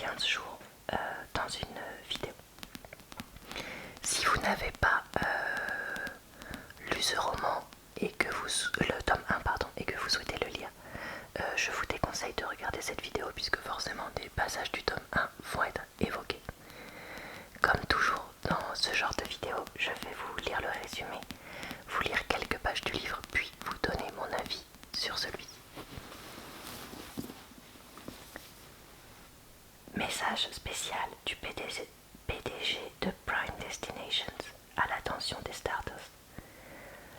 15 jours dans une vidéo. Si vous n'avez pas lu ce roman et que le tome 1 pardon, et que vous souhaitez le lire, je vous déconseille de regarder cette vidéo puisque forcément des passages du tome 1 vont être évoqués. Comme toujours dans ce genre de vidéo, je vais vous lire le résumé, vous lire quelques pages du livre, puis vous donner mon avis sur celui-ci. Message spécial du PDG de Prime Destinations à l'attention des Stardust.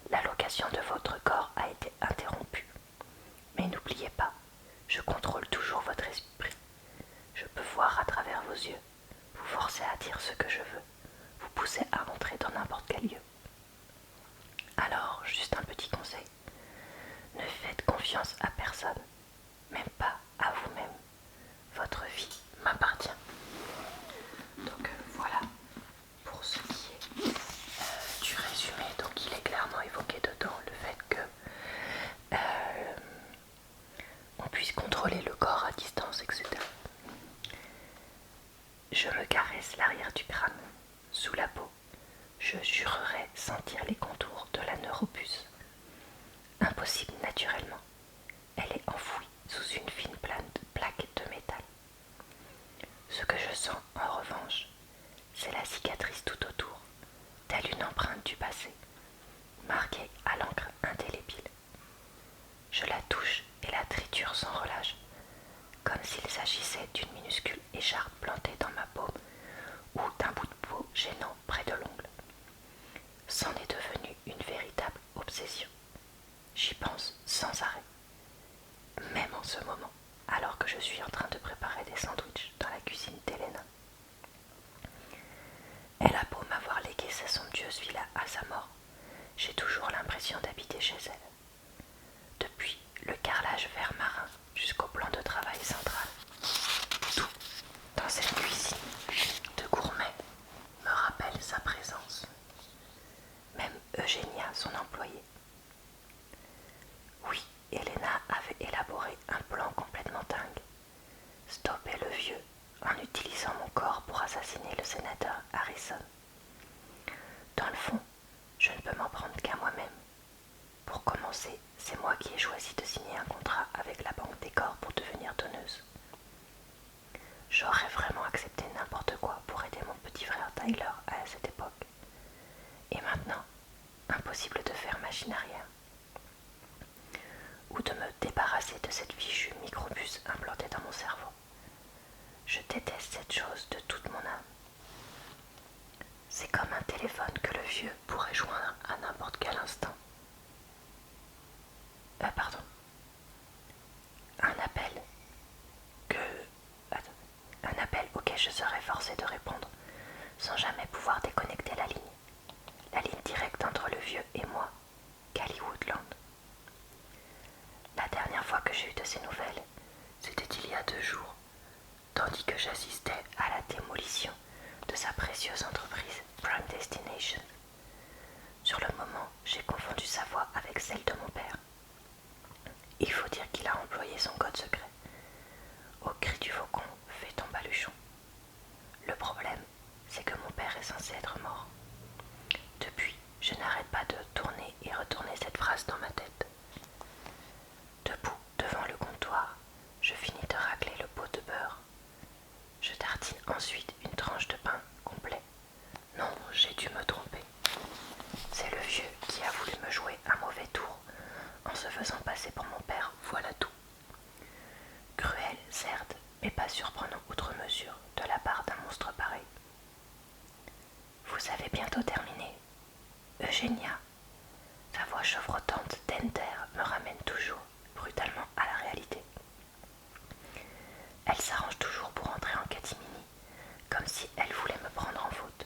La location de votre corps a été interrompue. Mais n'oubliez pas, je contrôle toujours votre esprit. Je peux voir à travers vos yeux, vous forcer à dire ce que je veux, vous pousser à entrer dans n'importe quel lieu. Alors, juste un petit conseil, ne faites confiance à personne, même pas à vous-même. Votre vie m'appartient. Donc voilà pour ce qui est du résumé. Donc il est clairement évoqué dedans le fait que on puisse contrôler le corps à distance, etc. Je me caresse l'arrière du crâne, sous la peau. Je jurerais sentir les contours de la neuropuce. Impossible naturellement. Elle est enfouie sous une fine plaque de métal. Ce que je sens, en revanche, c'est la cicatrice tout autour, telle une empreinte du passé, marquée à l'encre indélébile. Je la touche et la triture sans relâche, comme s'il s'agissait d'une minuscule écharpe plantée dans ma paume ou d'un bout de peau gênant près de l'ongle. C'en est devenu une véritable obsession. J'y pense sans arrêt, même en ce moment, alors que je suis en train de préparer des sandwichs dans la cuisine d'Elena. Elle a beau m'avoir légué sa somptueuse villa à sa mort, j'ai toujours l'impression d'habiter chez elle. Depuis le carrelage vert marin jusqu'au plan de travail central, tout dans cette cuisine de gourmet me rappelle sa présence. Même Eugénia, son employée. Oui, Elena avait élaboré un plan complètement dingue. Stopper le vieux en utilisant mon corps pour assassiner le sénateur Harrison. Dans le fond, je ne peux m'en prendre qu'à moi-même. Pour commencer, c'est moi qui ai choisi de signer un contrat avec la Banque des Corps pour devenir donneuse. J'aurais vraiment accepté n'importe quoi pour aider mon petit frère Tyler à cette époque. Et maintenant, impossible de faire machine arrière. Ou de me débarrasser de cette fichue micropuce implantée dans mon cerveau. Je déteste cette chose de toute mon âme. C'est comme un téléphone que le vieux pourrait joindre à n'importe quel instant. Pardon. Un appel un appel auquel je serais forcée de répondre sans jamais pouvoir déconnecter la ligne. La ligne directe entre le vieux et moi, Cali Woodland. La dernière fois que j'ai eu de ses nouvelles, c'était il y a 2 jours, tandis que j'assistais à la démolition de sa précieuse entreprise Prime Destination. Sur le moment, j'ai confondu sa voix avec celle de mon père. Il faut dire qu'il a employé son code secret. Au cri du faucon, fais ton baluchon. Le problème, c'est que mon père est censé être mort. Depuis, je n'arrête pas de tourner et retourner cette phrase dans ma tête. Debout devant le comptoir, je finis de racler le pot de beurre. Je tartine ensuite une tranche de pain complet. Non, j'ai dû me tromper. C'est le vieux qui a voulu me jouer un mauvais tour en se faisant passer pour mon père, voilà tout. Cruel, certes, mais pas surprenant outre mesure de la part d'un monstre pareil. Vous avez bientôt terminé. Eugénia, sa voix chevrotante d'Enter me ramène toujours brutalement à la réalité. Elle s'arrange toujours pour entrer en catimini, comme si elle voulait me prendre en faute.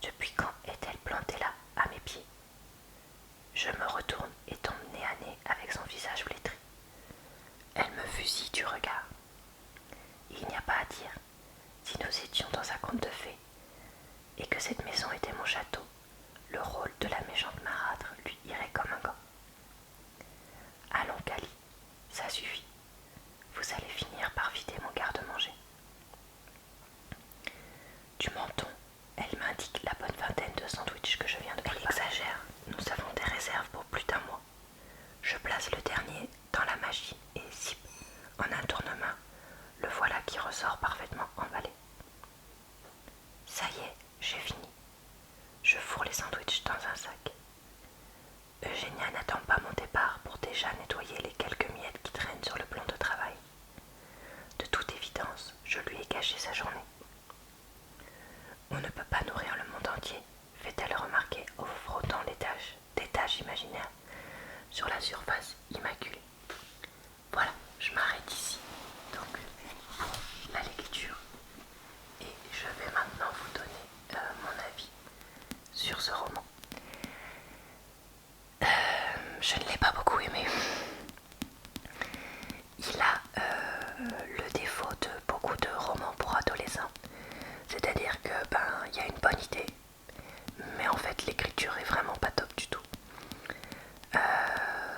Depuis quand est-elle plantée là, à mes pieds? Je me retourne et tombe nez à nez avec son visage flétri. Elle me fusille du regard. Il n'y a pas à dire, si nous étions dans un conte de fées, et que cette maison était mon château, le rôle de du menton, elle m'indique la bonne vingtaine de sandwichs que je viens de préparer. Elle exagère, nous avons des réserves pour plus d'1 mois. Je place le dernier dans la machine et zip, en un tournement, le voilà qui ressort parfaitement emballé. Ça y est, j'ai fini. Je fourre les sandwichs dans un sac. Eugénia n'attend pas mon départ pour déjà nettoyer les quelques miettes qui traînent sur le plan de travail. De toute évidence, je lui ai gâché sa journée. On ne peut pas nourrir le monde entier, fait-elle remarquer en frottant des taches imaginaires sur la surface immaculée. Voilà, je m'arrête ici. Donc, pour la lecture. Et je vais maintenant vous donner mon avis sur ce roman. Je ne l'ai pas beaucoup aimé. Il a le défaut de beaucoup de romans pour adolescents. C'est-à-dire que il y a une bonne idée, mais en fait l'écriture est vraiment pas top du tout.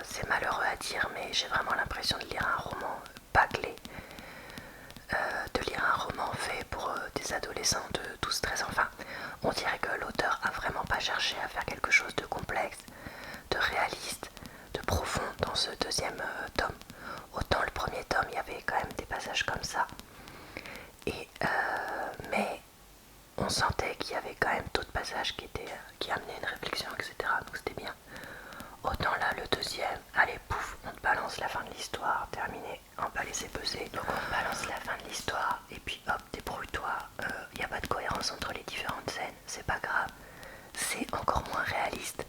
C'est malheureux à dire, mais j'ai vraiment l'impression de lire un roman bâclé, de lire un roman fait pour des adolescents de 12-13 ans. Enfin, on dirait que l'auteur a vraiment pas cherché à faire quelque chose de complexe, de réaliste, de profond dans ce deuxième tome. Autant le premier tome, il y avait quand même des passages comme ça, mais on sentait qu'il y avait quand même d'autres passages qui amenaient une réflexion, etc. Donc c'était bien. Autant là, le deuxième, allez, pouf, on te balance la fin de l'histoire, terminé, emballé, c'est pesé. Donc on te balance la fin de l'histoire, et puis hop, débrouille-toi. Il n'y a pas de cohérence entre les différentes scènes, c'est pas grave. C'est encore moins réaliste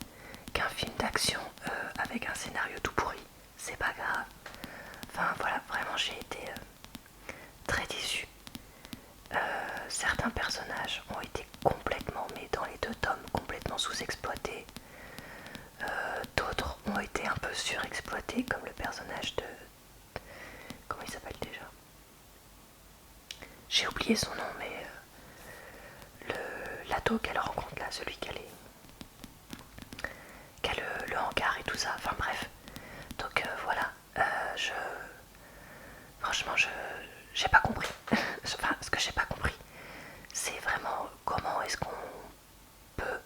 qu'un film d'action avec un scénario tout pourri, c'est pas grave. Enfin voilà, vraiment j'ai été très déçue. Certains personnages ont été complètement, mais dans les 2 tomes, complètement sous-exploités. D'autres ont été un peu surexploités, comme le personnage de... Comment il s'appelle déjà? J'ai oublié son nom, mais l'ado qu'elle rencontre là, celui qui a le hangar et tout ça, enfin bref. Donc voilà, franchement, j'ai pas compris. Enfin, ce que j'ai pas compris, c'est vraiment comment est-ce qu'on peut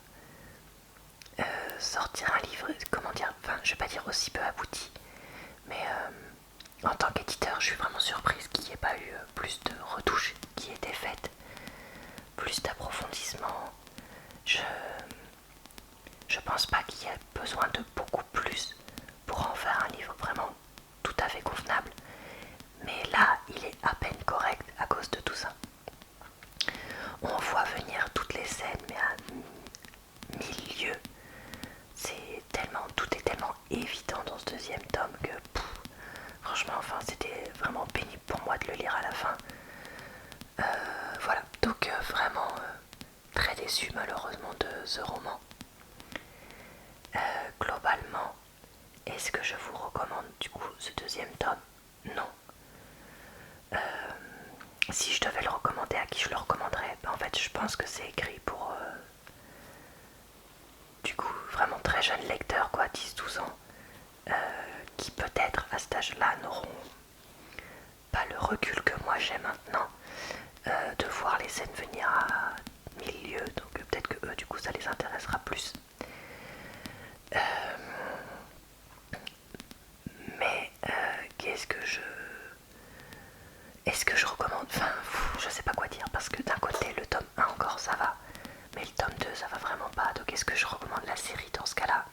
sortir un livre, comment dire, enfin je vais pas dire aussi peu abouti, mais en tant qu'éditeur je suis vraiment surprise qu'il n'y ait pas eu plus de retouches qui aient été faites, plus d'approfondissement. Je pense pas qu'il y ait besoin de beaucoup plus pour en faire un livre vraiment tout à fait convenable, mais là il est à peine correct à cause de tout ça. On voit venir toutes les scènes, mais à 1000 lieues. Tout est tellement évident dans ce deuxième tome que franchement, enfin, c'était vraiment pénible pour moi de le lire à la fin. Voilà, donc vraiment très déçu malheureusement de ce roman. Globalement, est-ce que je vous recommande du coup ce deuxième tome? Non. Si je devais le recommander, à qui je le recommanderais? En fait, je pense que c'est écrit pour du coup vraiment très jeunes lecteurs, quoi, 10-12 ans, qui peut-être à cet âge-là n'auront pas le recul que moi j'ai maintenant, de voir les scènes venir à 1000 lieues, donc peut-être que eux du coup ça les intéressera plus. Mais est-ce que je recommande? Enfin, je sais pas quoi dire, parce que d'un côté le tome 1 encore ça va, mais le tome 2 ça va vraiment pas, donc est-ce que je recommande la série dans ce cas-là?